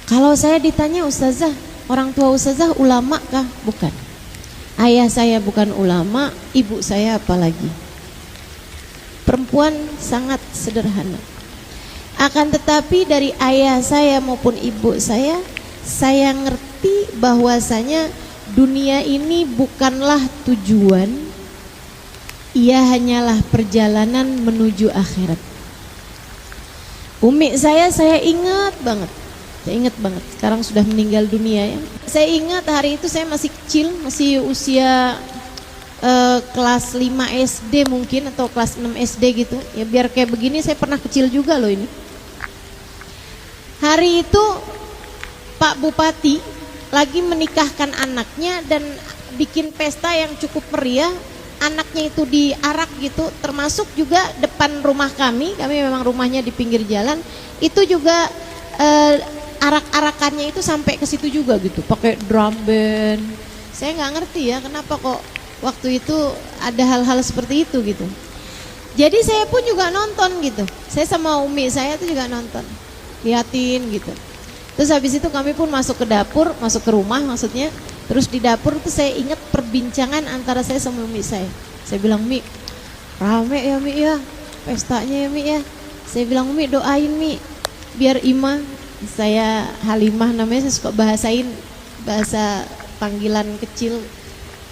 Kalau saya ditanya ustazah, orang tua ustazah ulama kah? Bukan. Ayah saya bukan ulama, ibu saya apalagi. Perempuan sangat sederhana. Akan tetapi dari ayah saya maupun ibu saya ngerti bahwasanya dunia ini bukanlah tujuan, ia hanyalah perjalanan menuju akhirat. Umi saya ingat banget. Saya ingat banget, sekarang sudah meninggal dunia ya. Saya ingat hari itu saya masih kecil, masih usia kelas 5 SD mungkin atau kelas 6 SD gitu. Ya biar kayak begini saya pernah kecil juga loh ini. Hari itu Pak Bupati lagi menikahkan anaknya dan bikin pesta yang cukup meriah. Anaknya itu diarak gitu, termasuk juga depan rumah kami memang rumahnya di pinggir jalan. Itu juga arak-arakannya itu sampai ke situ juga gitu, pakai drum band. Saya nggak ngerti ya kenapa kok waktu itu ada hal-hal seperti itu gitu. Jadi saya pun juga nonton gitu. Saya sama umi saya tuh juga nonton, liatin gitu. Terus habis itu kami pun masuk ke dapur, masuk ke rumah maksudnya. Terus di dapur tuh saya ingat perbincangan antara saya sama umi saya. Saya bilang, Mi, rame ya Mi ya, pestanya ya Mi ya. Saya bilang, Mi doain Mi, biar Ima, saya Halimah namanya, saya suka bahasain bahasa panggilan kecil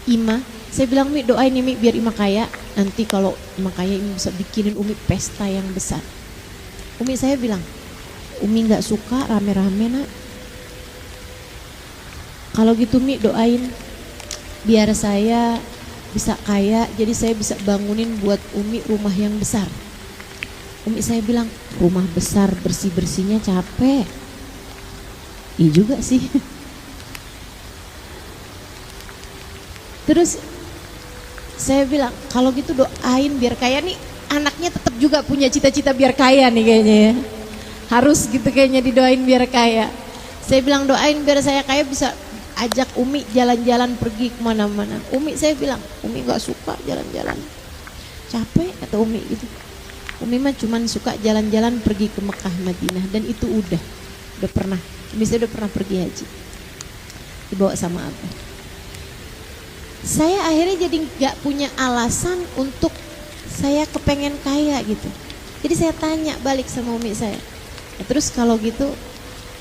Ima. Saya bilang, Mi doain nih Mi biar Ima kaya. Nanti kalau Ima kaya Ima bisa bikinin Umi pesta yang besar. Umi saya bilang, Umi gak suka rame-rame nak. Kalau gitu Mi doain biar saya bisa kaya, jadi saya bisa bangunin buat Umi rumah yang besar. Umi saya bilang, rumah besar bersih-bersihnya capek. Iya juga sih. Terus saya bilang, kalau gitu doain biar kaya nih. Anaknya tetap juga punya cita-cita biar kaya nih kayaknya ya. Harus gitu kayaknya didoain biar kaya. Saya bilang doain biar saya kaya bisa ajak Umi jalan-jalan pergi kemana-mana. Umi saya bilang, Umi gak suka jalan-jalan, capek kata Umi gitu. Umi mah cuman suka jalan-jalan pergi ke Mekah Madinah, dan itu udah pernah. Umi saya udah pernah pergi haji dibawa sama Abah. Saya akhirnya jadi gak punya alasan untuk saya kepengen kaya gitu. Jadi saya tanya balik sama Umi saya, terus kalau gitu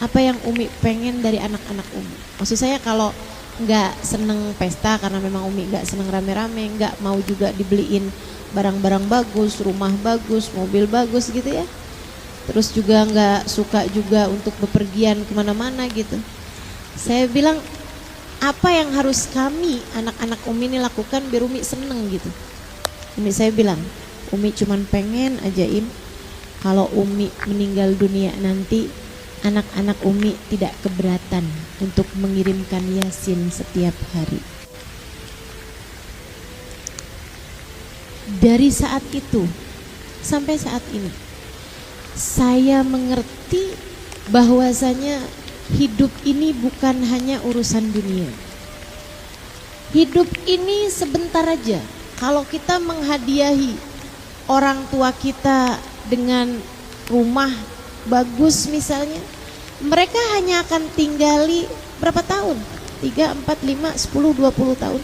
apa yang Umi pengen dari anak-anak Umi? Maksud saya kalau nggak seneng pesta karena memang Umi nggak seneng rame-rame, nggak mau juga dibeliin barang-barang bagus, rumah bagus, mobil bagus gitu ya. Terus juga nggak suka juga untuk bepergian kemana-mana gitu. Saya bilang, apa yang harus kami anak-anak Umi ini lakukan biar Umi seneng gitu? Umi saya bilang, Umi cuman pengen ajain kalau Umi meninggal dunia nanti, anak-anak Umi tidak keberatan untuk mengirimkan Yasin setiap hari. Dari saat itu sampai saat ini, saya mengerti bahwasanya hidup ini bukan hanya urusan dunia. Hidup ini sebentar aja. Kalau kita menghadiahi orang tua kita dengan rumah bagus misalnya, mereka hanya akan tinggali berapa tahun? 3, 4, 5, 10, 20 tahun.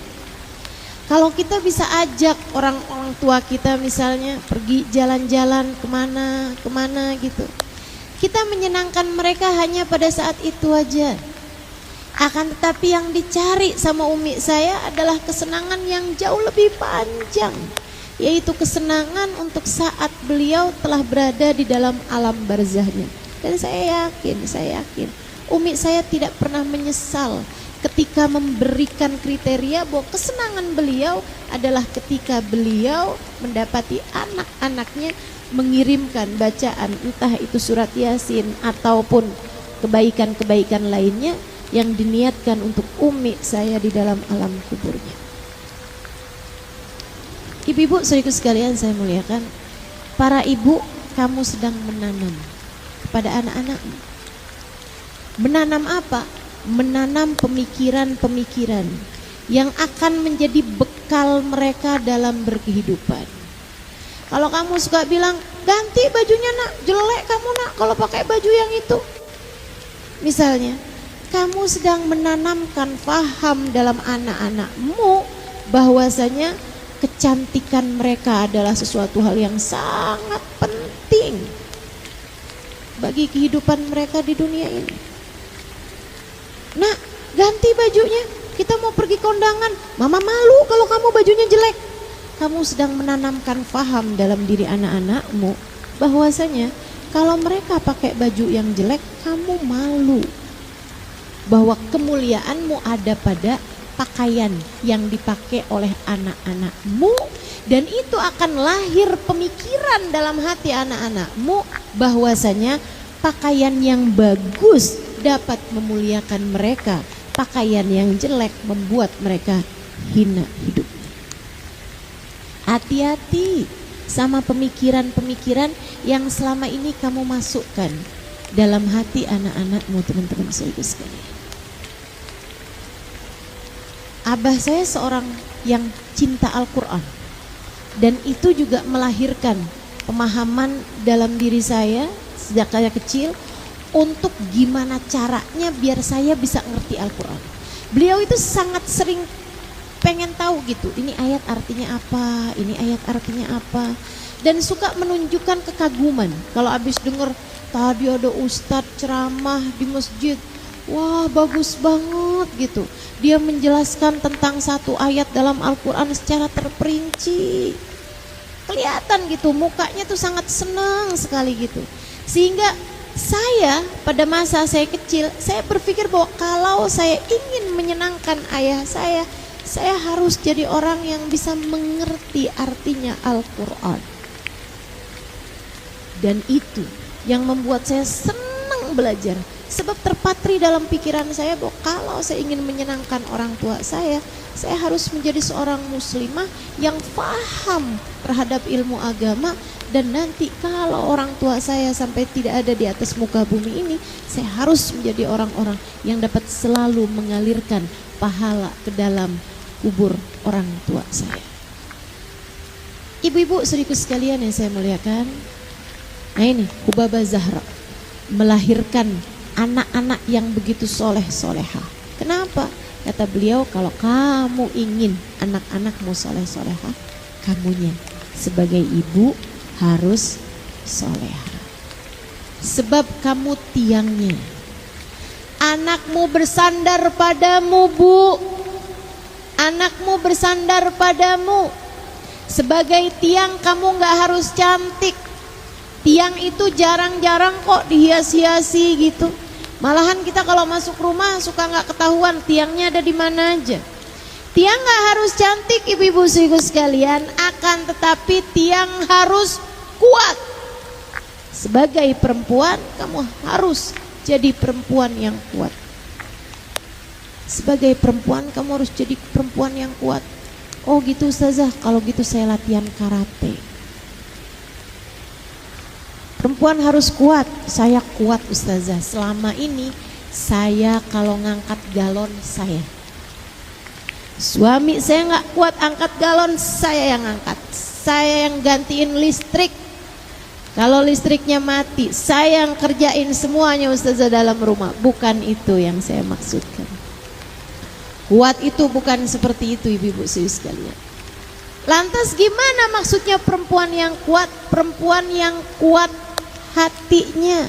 Kalau kita bisa ajak orang-orang tua kita misalnya pergi jalan-jalan kemana gitu, kita menyenangkan mereka hanya pada saat itu aja. Akan tetapi yang dicari sama Umi saya adalah kesenangan yang jauh lebih panjang, yaitu kesenangan untuk saat beliau telah berada di dalam alam barzahnya. Dan saya yakin Umi saya tidak pernah menyesal ketika memberikan kriteria bahwa kesenangan beliau adalah ketika beliau mendapati anak-anaknya mengirimkan bacaan, entah itu surat Yasin ataupun kebaikan-kebaikan lainnya yang diniatkan untuk Umi saya di dalam alam kuburnya. Ibu-ibu saudaraku sekalian saya muliakan, para ibu, kamu sedang menanam kepada anak-anakmu. Menanam apa? Menanam pemikiran-pemikiran yang akan menjadi bekal mereka dalam berkehidupan. Kalau kamu suka bilang, ganti bajunya nak, jelek kamu nak kalau pakai baju yang itu, Misalnya, kamu sedang menanamkan faham dalam anak-anakmu bahwasanya kecantikan mereka adalah sesuatu hal yang sangat penting bagi kehidupan mereka di dunia ini. Nah, ganti bajunya, kita mau pergi kondangan, mama malu kalau kamu bajunya jelek. Kamu sedang menanamkan faham dalam diri anak-anakmu bahwasanya kalau mereka pakai baju yang jelek, kamu malu. Bahwa kemuliaanmu ada pada pakaian yang dipakai oleh anak-anakmu, dan itu akan lahir pemikiran dalam hati anak-anakmu bahwasanya pakaian yang bagus dapat memuliakan mereka, pakaian yang jelek membuat mereka hina hidupnya. Hati-hati sama pemikiran-pemikiran yang selama ini kamu masukkan dalam hati anak-anakmu, teman-teman saudara sekalian. Abah saya seorang yang cinta Al-Quran, dan itu juga melahirkan pemahaman dalam diri saya sejak saya kecil untuk gimana caranya biar saya bisa ngerti Al-Quran. Beliau itu sangat sering pengen tahu gitu, ini ayat artinya apa, ini ayat artinya apa, dan suka menunjukkan kekaguman kalau habis dengar tadi ada ustadz ceramah di masjid, wah bagus banget gitu, dia menjelaskan tentang satu ayat dalam Al-Quran secara terperinci, kelihatan gitu mukanya tuh sangat senang sekali gitu. Sehingga saya pada masa saya kecil, saya berpikir bahwa kalau saya ingin menyenangkan ayah saya harus jadi orang yang bisa mengerti artinya Al-Quran. Dan itu yang membuat saya senang belajar, sebab terpatri dalam pikiran saya bahwa kalau saya ingin menyenangkan orang tua saya harus menjadi seorang muslimah yang paham terhadap ilmu agama. Dan nanti kalau orang tua saya sampai tidak ada di atas muka bumi ini, saya harus menjadi orang-orang yang dapat selalu mengalirkan pahala ke dalam kubur orang tua saya. Ibu-ibu saudaraku sekalian yang saya muliakan, nah ini Hubabah Zahra melahirkan anak-anak yang begitu soleh-solehah. Kenapa? Kata beliau, kalau kamu ingin anak-anakmu soleh-solehah, kamunya sebagai ibu harus solehah. Sebab kamu tiangnya. Anakmu bersandar padamu, Bu. Anakmu bersandar padamu. Sebagai tiang kamu gak harus cantik. Tiang itu jarang-jarang kok dihias-hiasi gitu. Malahan kita kalau masuk rumah suka gak ketahuan tiangnya ada di mana aja. Tiang gak harus cantik ibu-ibu saudaraku sekalian, akan tetapi tiang harus kuat. Sebagai perempuan kamu harus jadi perempuan yang kuat. Sebagai perempuan kamu harus jadi perempuan yang kuat. Oh gitu Ustazah, kalau gitu saya latihan karate. Perempuan harus kuat. Saya kuat Ustazah. Selama ini saya kalau ngangkat galon saya. Suami saya nggak kuat angkat galon, saya yang angkat. Saya yang gantiin listrik. Kalau listriknya mati, saya yang kerjain semuanya Ustazah dalam rumah. Bukan itu yang saya maksudkan. Kuat itu bukan seperti itu ibu-ibu sekalian. Lantas gimana maksudnya perempuan yang kuat? Perempuan yang kuat hatinya,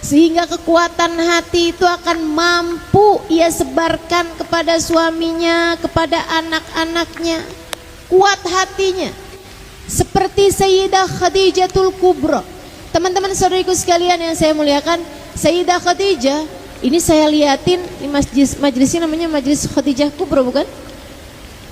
sehingga kekuatan hati itu akan mampu ia sebarkan kepada suaminya, kepada anak-anaknya. Kuat hatinya seperti Sayyidah Khadijatul Kubra. Teman-teman saudariku sekalian yang saya muliakan, Sayyidah Khadijah ini saya liatin di majelisnya namanya Majelis Khadijah Kubra, bukan?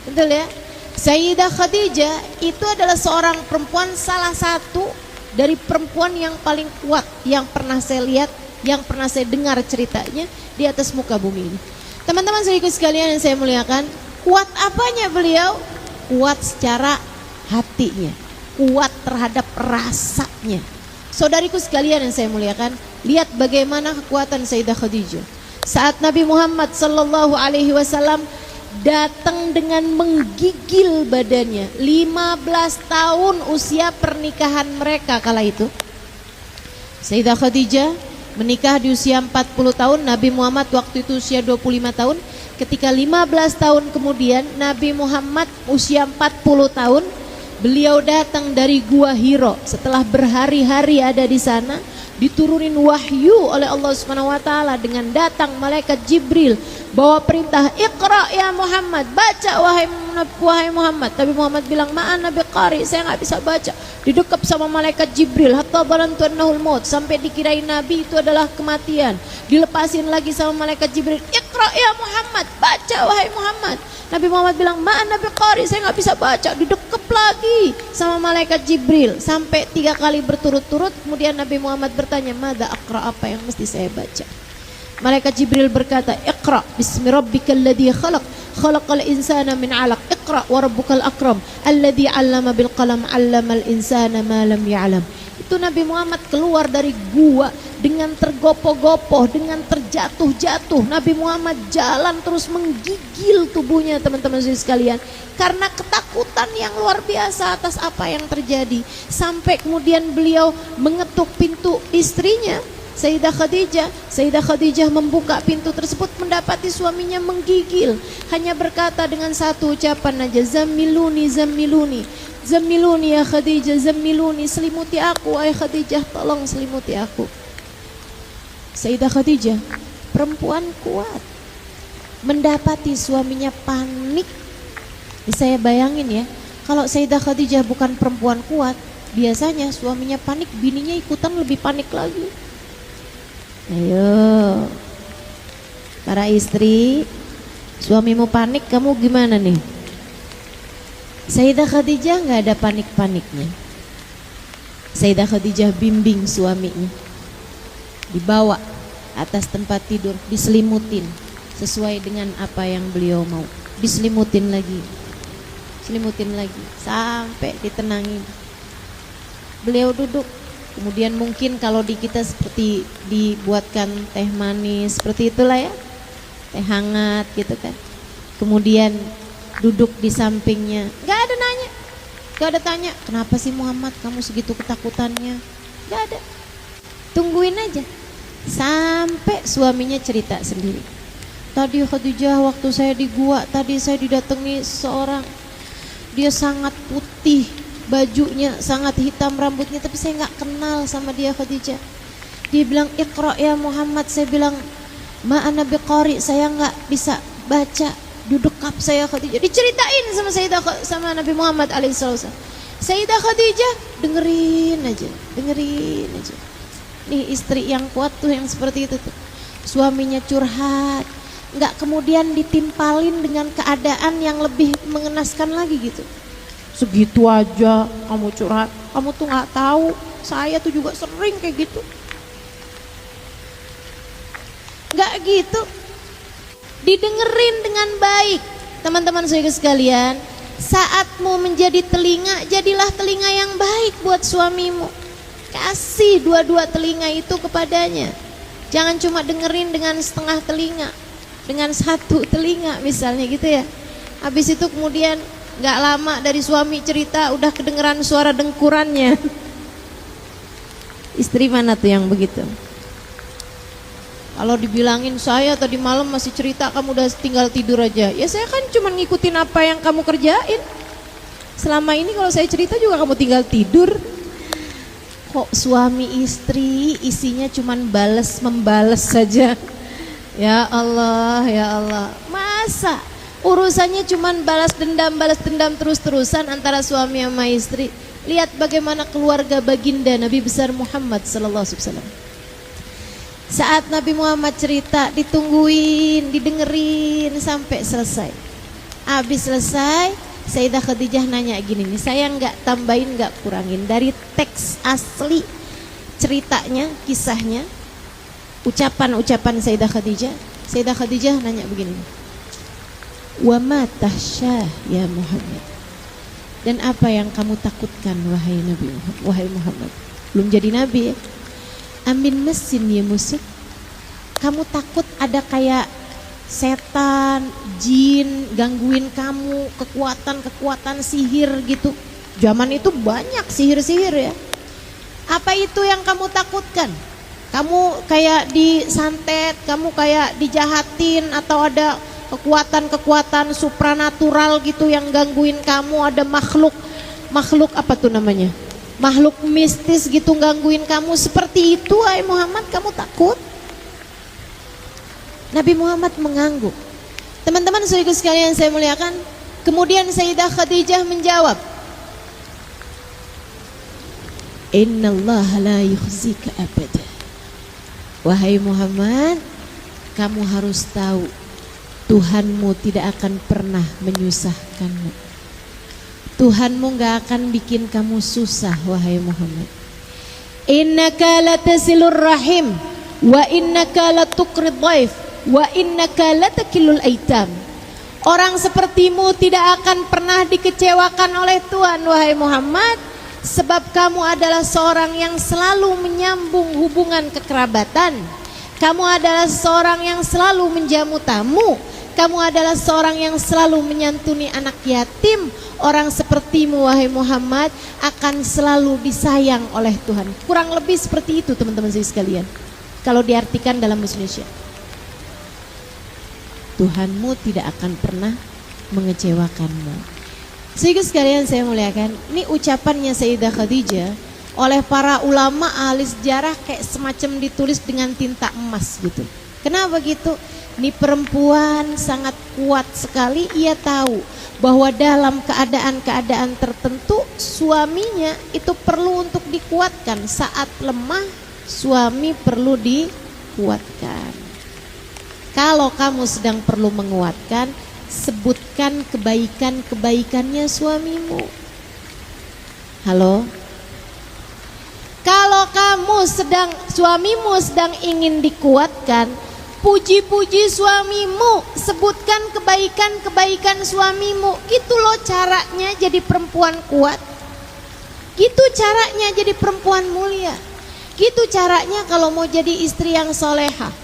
Betul ya? Sayyidah Khadijah itu adalah seorang perempuan, salah satu dari perempuan yang paling kuat yang pernah saya lihat, yang pernah saya dengar ceritanya di atas muka bumi ini. Teman-teman saudariku sekalian yang saya muliakan, kuat apanya beliau? Kuat secara hatinya, kuat terhadap rasanya. Saudariku sekalian yang saya muliakan, lihat bagaimana kekuatan Sayyidah Khadijah. Saat Nabi Muhammad sallallahu alaihi wasallam datang dengan menggigil badannya, 15 tahun usia pernikahan mereka kala itu. Sayyidah Khadijah Menikah di usia 40 tahun, Nabi Muhammad waktu itu usia 25 tahun. Ketika 15 tahun kemudian Nabi Muhammad usia 40 tahun, beliau datang dari Gua Hiro. Setelah berhari-hari ada di sana, diturunin wahyu oleh Allah Subhanahu wa taala dengan datang malaikat Jibril bawa perintah, Iqra ya Muhammad, baca wahai Muhammad. Nabi Muhammad bilang, ma'an nabi qari, saya nggak bisa baca. Didekap sama malaikat Jibril, hatta barantu annahul maut, sampai dikirain nabi itu adalah kematian. Dilepasin lagi sama malaikat Jibril, Iqra ya Muhammad, baca wahai Muhammad. Nabi Muhammad bilang, ma'an nabi qari, saya nggak bisa baca. Didekap lagi sama malaikat Jibril sampai 3 kali berturut-turut. Kemudian Nabi Muhammad bertanya, mada aqra, apa yang mesti saya baca? Malaikat Jibril berkata, Iqra bismi rabbikal ladzi khalaq, khalaqal insana min 'alaq, Iqra wa rabbukal akram, alladzi 'allama bil qalam, 'allamal insana ma lam ya'lam. Itu Nabi Muhammad keluar dari gua dengan tergopoh-gopoh, dengan terjatuh-jatuh. Nabi Muhammad jalan terus menggigil tubuhnya, teman-teman sekalian, karena ketakutan yang luar biasa atas apa yang terjadi. Sampai kemudian beliau mengetuk pintu istrinya, Sayyidah Khadijah. Sayyidah Khadijah membuka pintu tersebut, mendapati suaminya menggigil. Hanya berkata dengan satu ucapan aja, Zammiluni, Zammiluni, Zammiluni ya Khadijah, Zammiluni, selimuti aku wahai Khadijah, tolong selimuti aku. Sayyidah Khadijah, perempuan kuat, mendapati suaminya panik. Saya bayangin ya, kalau Sayyidah Khadijah bukan perempuan kuat, biasanya suaminya panik, bininya ikutan lebih panik lagi. Ayo para istri, suamimu panik, kamu gimana nih? Sayyidah Khadijah nggak ada panik-paniknya. Sayyidah Khadijah bimbing suaminya, dibawa atas tempat tidur, diselimutin sesuai dengan apa yang beliau mau, diselimutin lagi, selimutin lagi sampai ditenangin. Beliau duduk. Kemudian mungkin kalau di kita seperti dibuatkan teh manis seperti itulah ya, teh hangat gitu kan. Kemudian duduk di sampingnya, nggak ada nanya, nggak ada tanya, kenapa sih Muhammad kamu segitu ketakutannya? Nggak ada, tungguin aja sampai suaminya cerita sendiri. Tadi Khadijah, waktu saya di gua tadi saya didatangi seorang, dia sangat putih bajunya, sangat hitam rambutnya, tapi saya nggak kenal sama dia Khadijah. Dia bilang, Iqra ya Muhammad. Saya bilang, ma ana biqari, saya nggak bisa baca. Duduk kap saya Khadijah, diceritain sama Nabi Muhammad alaihissalam. Sayyidah Khadijah dengerin aja, dengerin aja. Nih istri yang kuat tuh yang seperti itu tuh. Suaminya curhat, nggak kemudian ditimpalin dengan keadaan yang lebih mengenaskan lagi gitu. Segitu aja kamu curhat, kamu tuh nggak tahu, saya tuh juga sering kayak gitu. Nggak gitu, didengerin dengan baik. Teman-teman saya sekalian, saatmu menjadi telinga, jadilah telinga yang baik buat suamimu. Kasih dua-dua telinga itu kepadanya. Jangan cuma dengerin dengan setengah telinga, dengan satu telinga misalnya gitu ya. Habis itu kemudian gak lama dari suami cerita udah kedengeran suara dengkurannya. Istri mana tuh yang begitu? Kalau dibilangin saya tadi malam masih cerita kamu udah tinggal tidur aja, ya saya kan cuma ngikutin apa yang kamu kerjain. Selama ini kalau saya cerita juga kamu tinggal tidur. Kok suami istri isinya cuma membalas saja? Ya Allah, ya Allah, masa urusannya cuma balas dendam terus-terusan antara suami sama istri. Lihat bagaimana keluarga baginda Nabi besar Muhammad sallallahu alaihi wasallam. Saat Nabi Muhammad cerita, ditungguin, didengerin sampai selesai. Habis selesai, Sayyidah Khadijah nanya gini nih, saya nggak tambahin nggak kurangin dari teks asli ceritanya, kisahnya, ucapan-ucapan Sayyidah Khadijah. Sayyidah Khadijah nanya begini, wa ma tahsyah ya Muhammad, dan apa yang kamu takutkan wahai Nabi Muhammad, wahai Muhammad, belum jadi nabi ya. Amin mesin ya musik, kamu takut ada kayak setan, jin gangguin kamu, kekuatan sihir gitu. Zaman itu banyak sihir-sihir ya. Apa itu yang kamu takutkan? kamu kayak disantet, kamu kayak dijahatin, atau ada kekuatan-kekuatan supranatural gitu yang gangguin kamu, ada makhluk apa tuh namanya, makhluk mistis gitu gangguin kamu, seperti itu wahai Muhammad, kamu takut? Nabi Muhammad mengangguk. Teman-teman saudara sekalian saya muliakan, kemudian Sayyidah Khadijah menjawab, innallaha la yukhzika abada. Wahai Muhammad, kamu harus tahu Tuhanmu tidak akan pernah menyusahkanmu. Tuhanmu gak akan bikin kamu susah wahai Muhammad. Innaka latasilur rahim wa innaka latuqrid dhaif wa innaka latakilul aitam. Orang sepertimu tidak akan pernah dikecewakan oleh Tuhan wahai Muhammad, sebab kamu adalah seorang yang selalu menyambung hubungan kekerabatan. Kamu adalah seorang yang selalu menjamu tamu. Kamu adalah seorang yang selalu menyantuni anak yatim. Orang sepertimu wahai Muhammad akan selalu disayang oleh Tuhan. Kurang lebih seperti itu teman-teman sekalian, kalau diartikan dalam bahasa Indonesia. Tuhanmu tidak akan pernah mengecewakanmu. Sehingga sekalian saya muliakan, ini ucapannya Sayyidah Khadijah oleh para ulama ahli sejarah kayak semacam ditulis dengan tinta emas gitu. Kenapa gitu? Ini perempuan sangat kuat sekali, ia tahu bahwa dalam keadaan-keadaan tertentu suaminya itu perlu untuk dikuatkan. Saat lemah, suami perlu dikuatkan. Kalau kamu sedang perlu menguatkan, sebutkan kebaikan-kebaikannya suamimu. Halo? Kalau suamimu sedang ingin dikuatkan, puji-puji suamimu, sebutkan kebaikan-kebaikan suamimu. Gitu loh caranya jadi perempuan kuat. Gitu caranya jadi perempuan mulia. Gitu caranya kalau mau jadi istri yang solehah.